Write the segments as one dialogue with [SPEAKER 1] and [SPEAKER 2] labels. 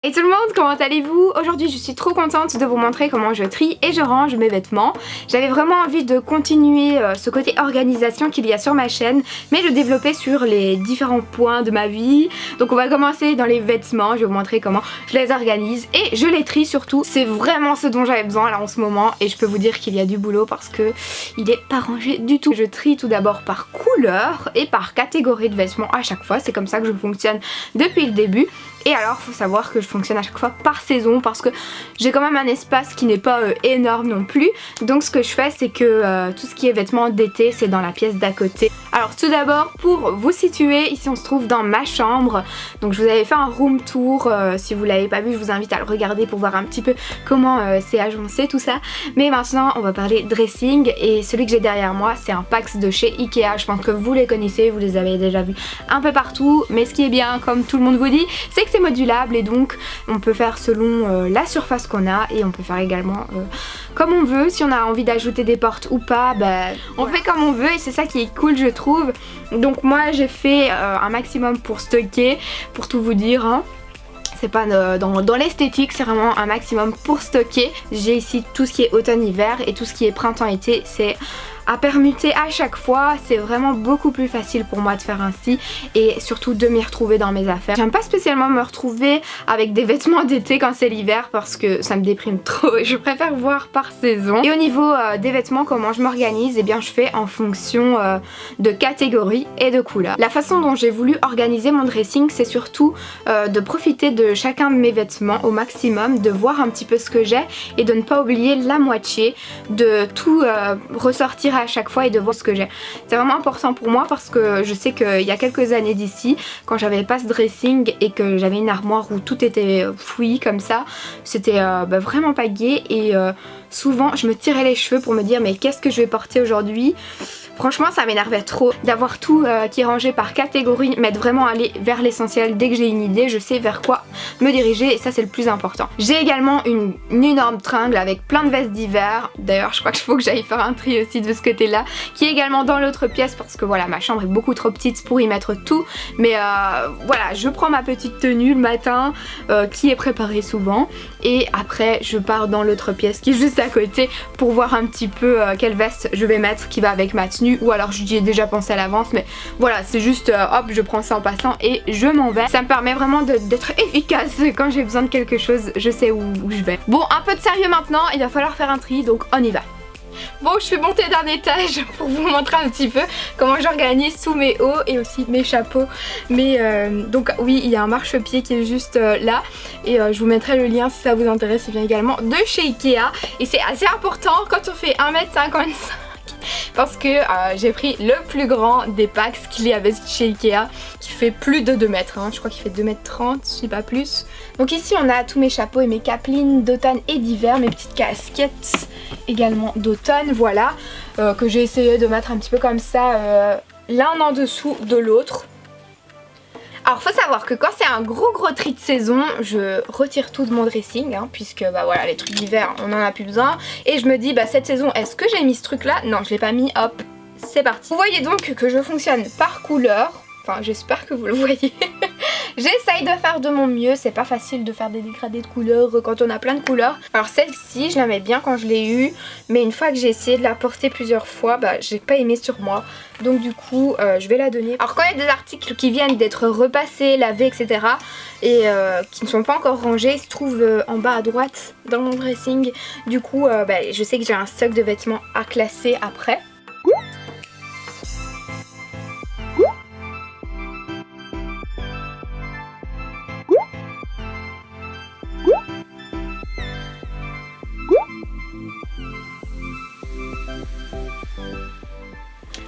[SPEAKER 1] Hey tout le monde, comment allez-vous? Aujourd'hui je suis trop contente de vous montrer comment je trie et je range mes vêtements. J'avais vraiment envie de continuer ce côté organisation qu'il y a sur ma chaîne, mais le développer sur les différents points de ma vie. Donc on va commencer dans les vêtements, je vais vous montrer comment je les organise et je les trie surtout. C'est vraiment ce dont j'avais besoin là en ce moment et je peux vous dire qu'il y a du boulot parce que il est pas rangé du tout. Je trie tout d'abord par couleur et par catégorie de vêtements à chaque fois, c'est comme ça que je fonctionne depuis le début. Et alors faut savoir que je fonctionne à chaque fois par saison parce que j'ai quand même un espace qui n'est pas énorme non plus. Donc ce que je fais c'est que tout ce qui est vêtements d'été c'est dans la pièce d'à côté. Alors tout d'abord pour vous situer, ici on se trouve dans ma chambre. Donc je vous avais fait un room tour, si vous l'avez pas vu je vous invite à le regarder pour voir un petit peu comment c'est agencé tout ça. Mais maintenant on va parler dressing et celui que j'ai derrière moi c'est un Pax de chez Ikea. Je pense que vous les connaissez, vous les avez déjà vus un peu partout. Mais ce qui est bien comme tout le monde vous dit c'est que c'est modulable et donc on peut faire selon la surface qu'on a et on peut faire également comme on veut. Si on a envie d'ajouter des portes ou pas, on fait comme on veut et c'est ça qui est cool je trouve. Donc moi j'ai fait un maximum pour stocker, pour tout vous dire hein. C'est pas dans l'esthétique, c'est vraiment un maximum pour stocker. J'ai ici tout ce qui est automne-hiver et tout ce qui est printemps-été, c'est à permuter à chaque fois. C'est vraiment beaucoup plus facile pour moi de faire ainsi et surtout de m'y retrouver dans mes affaires. J'aime pas spécialement me retrouver avec des vêtements d'été quand c'est l'hiver parce que ça me déprime trop et je préfère voir par saison. Et au niveau des vêtements, comment je m'organise, eh bien je fais en fonction de catégories et de couleurs. La façon dont j'ai voulu organiser mon dressing, c'est surtout de profiter de chacun de mes vêtements au maximum, de voir un petit peu ce que j'ai et de ne pas oublier la moitié, de tout ressortir à chaque fois et de voir ce que j'ai. C'est vraiment important pour moi parce que je sais qu'il y a quelques années d'ici, quand j'avais pas ce dressing et que j'avais une armoire où tout était fouillis comme ça, c'était vraiment pas gai et souvent je me tirais les cheveux pour me dire mais qu'est-ce que je vais porter aujourd'hui. Franchement ça m'énervait trop d'avoir tout qui est rangé par catégorie, mais de vraiment aller vers l'essentiel. Dès que j'ai une idée je sais vers quoi me diriger et ça c'est le plus important. J'ai également une énorme tringle avec plein de vestes d'hiver. D'ailleurs je crois qu'il faut que j'aille faire un tri aussi de ce côté là, qui est également dans l'autre pièce parce que voilà ma chambre est beaucoup trop petite pour y mettre tout. Mais voilà, je prends ma petite tenue le matin qui est préparée souvent et après je pars dans l'autre pièce qui est juste à côté pour voir un petit peu quelle veste je vais mettre qui va avec ma tenue. Ou alors j'y ai déjà pensé à l'avance, mais voilà c'est juste hop je prends ça en passant et je m'en vais. Ça me permet vraiment d'être efficace quand j'ai besoin de quelque chose, je sais où je vais. Bon, un peu de sérieux maintenant, il va falloir faire un tri donc on y va. Bon, je suis montée d'un étage pour vous montrer un petit peu comment j'organise tous mes hauts et aussi mes chapeaux. Mais donc oui, il y a un marchepied qui est juste là et je vous mettrai le lien si ça vous intéresse. Il vient également de chez Ikea et c'est assez important quand on fait 1m55 parce que j'ai pris le plus grand des packs qu'il y avait chez Ikea qui fait plus de 2 mètres, hein. Je crois qu'il fait 2m30 si pas plus. Donc ici on a tous mes chapeaux et mes capelines d'automne et d'hiver, mes petites casquettes également d'automne, voilà, que j'ai essayé de mettre un petit peu comme ça l'un en dessous de l'autre. Alors faut savoir que quand c'est un gros tri de saison, je retire tout de mon dressing hein, puisque voilà les trucs d'hiver on en a plus besoin. Et je me dis cette saison est-ce que j'ai mis ce truc là? Non je l'ai pas mis, hop c'est parti. Vous voyez donc que je fonctionne par couleur, enfin j'espère que vous le voyez. J'essaye de faire de mon mieux, c'est pas facile de faire des dégradés de couleurs quand on a plein de couleurs. Alors celle-ci je l'aimais bien quand je l'ai eue, mais une fois que j'ai essayé de la porter plusieurs fois, j'ai pas aimé sur moi. Donc du coup je vais la donner. Alors quand il y a des articles qui viennent d'être repassés, lavés etc. et qui ne sont pas encore rangés, ils se trouvent en bas à droite dans mon dressing. Du coup je sais que j'ai un stock de vêtements à classer après.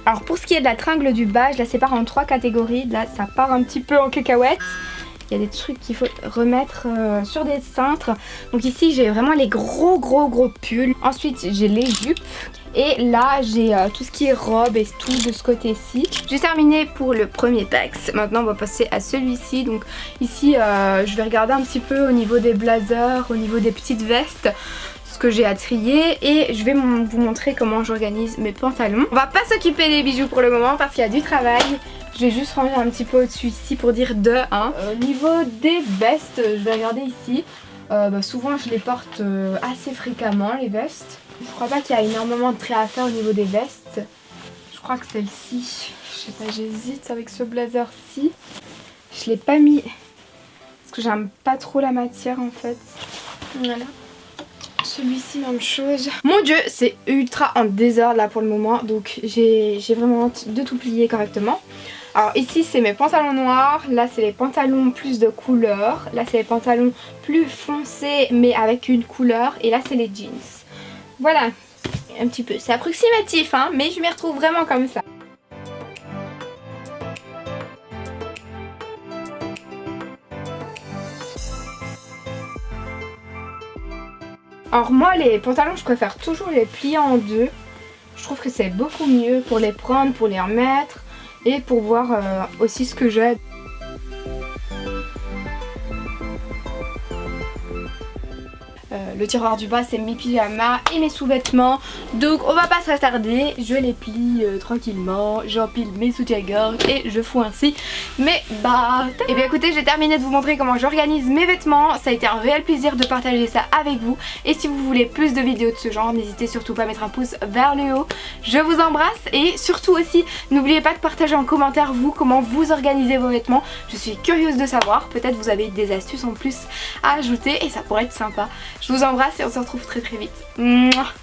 [SPEAKER 1] Alors pour ce qui est de la tringle du bas, je la sépare en 3 catégories. Là ça part un petit peu en cacahuète. Il y a des trucs qu'il faut remettre sur des cintres. Donc ici j'ai vraiment les gros pulls. Ensuite j'ai les jupes. Et là j'ai tout ce qui est robe et tout de ce côté-ci. J'ai terminé pour le premier Pax. Maintenant on va passer à celui-ci. Donc ici je vais regarder un petit peu au niveau des blazers, au niveau des petites vestes, ce que j'ai à trier et je vais vous montrer comment j'organise mes pantalons. On va pas s'occuper des bijoux pour le moment parce qu'il y a du travail. Je vais juste ranger un petit peu au-dessus ici pour dire de. Au niveau des vestes, je vais regarder ici. Souvent je les porte assez fréquemment les vestes. Je crois pas qu'il y a énormément de traits à faire au niveau des vestes. Je crois que celle-ci, je sais pas, j'hésite avec ce blazer-ci. Je l'ai pas mis parce que j'aime pas trop la matière en fait. Voilà. Celui-ci, même chose. Mon dieu, c'est ultra en désordre là pour le moment. Donc j'ai vraiment hâte de tout plier correctement. Alors ici c'est mes pantalons noirs, là c'est les pantalons plus de couleur, là c'est les pantalons plus foncés mais avec une couleur et là c'est les jeans. Voilà, un petit peu, c'est approximatif hein, mais je m'y retrouve vraiment comme ça. Alors moi les pantalons je préfère toujours les plier en deux, je trouve que c'est beaucoup mieux pour les prendre, pour les remettre. Et pour voir aussi ce que j'ai. Le tiroir du bas c'est mes pyjamas et mes sous-vêtements. Donc on va pas se attarder, je les plie tranquillement, j'empile mes soutiens-gorge et je fous ainsi mes battes. Et bien écoutez, j'ai terminé de vous montrer comment j'organise mes vêtements. Ça a été un réel plaisir de partager ça avec vous. Et si vous voulez plus de vidéos de ce genre, n'hésitez surtout pas à mettre un pouce vers le haut. Je vous embrasse et surtout aussi n'oubliez pas de partager en commentaire vous comment vous organisez vos vêtements. Je suis curieuse de savoir, peut-être vous avez des astuces en plus à ajouter et ça pourrait être sympa. Je vous embrasse et on se retrouve très vite. Mouah.